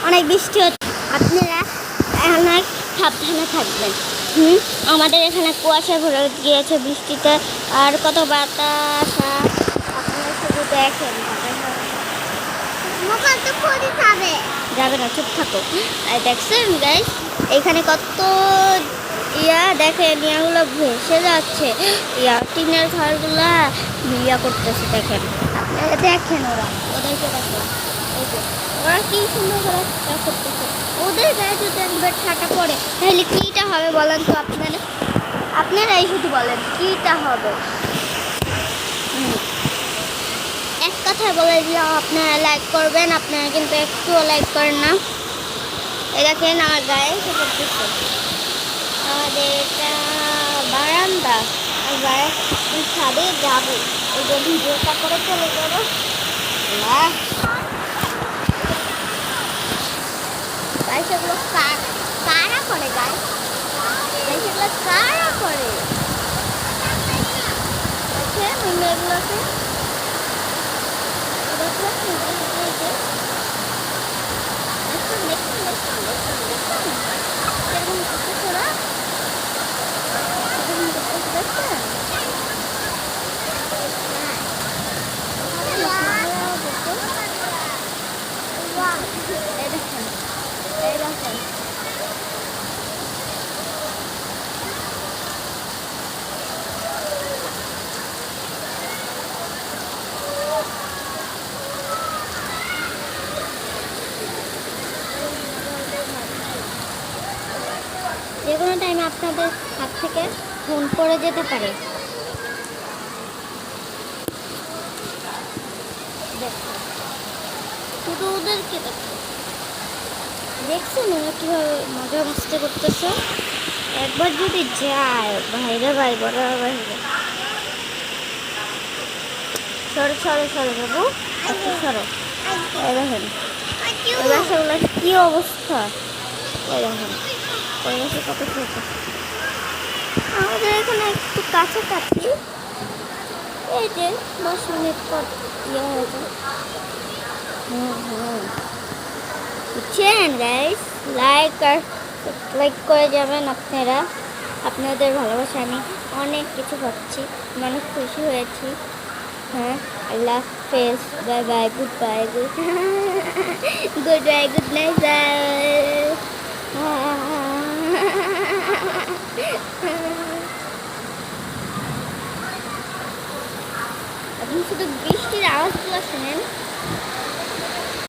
অনেক বৃষ্টি হচ্ছে, আপনারা অনেক সাবধানে থাকবেন। আমাদের এখানে কুয়াশা ভরে গিয়েছে বৃষ্টিতে, আর কত বাতাস, আপনারা শুধু দেখেন। যাবে না, চুপ থাকো। আর দেখছেন গাইস, এখানে কত দেখেন, ইয়াগুলো ভেসে যাচ্ছে, টিনের ঘরগুলা করতেছে। দেখেন, আপনারা দেখেন, ওদেরকে দেখেন, ওরা কি সুন্দর করে করতেছে। ওদের গায়ে যদি একবার ঠাটা পড়ে তাহলে কিটা হবে বলেন তো আপনারাই শুধু বলেন কিটা হবে। এক কথায় বলে দিলাম, আপনারা লাইক করবেন, আপনারা কিন্তু একটুও লাইক করেন না। এই দেখেন আমার গায়ে করতেছে। আমাদের এটা বারান্দা, ছাদে যাবো, ওই যে ভিডিওটা করে চলে যাবো। সেগুলো কারা করে গায়ে, সেগুলো কারা করে মেয়েগুলোকে যে কোনো টাইমে আপনাদের হাত থেকে ফোন পড়ে যেতে পারে। শুধু ওদেরকে দেখছেন ওরা কীভাবে মজা মস্তি করতেছে। একবার যদি যায় বাইরে বড় বাইরে, সরো সরো সরো বাবু, একটু সরো। দেখেন গাছগুলোর কী অবস্থা, দেখেন পরিবেশে কত ছোট। আমাদের এখানে একটু কাছাকাছি, এই যে 10 মিনিট পর হয়েছে। বুঝছেন গাইস, লাইক করে যাবেন আপনারা। আপনাদের ভালোবাসা আমি অনেক কিছু পাচ্ছি, অনেক খুশি হয়েছি। হ্যাঁ, আল্লাহ হাফেজ, bye bye, good bye, good bye, good night. আপনি শুধু বৃষ্টির আওয়াজগুলো শুনেন।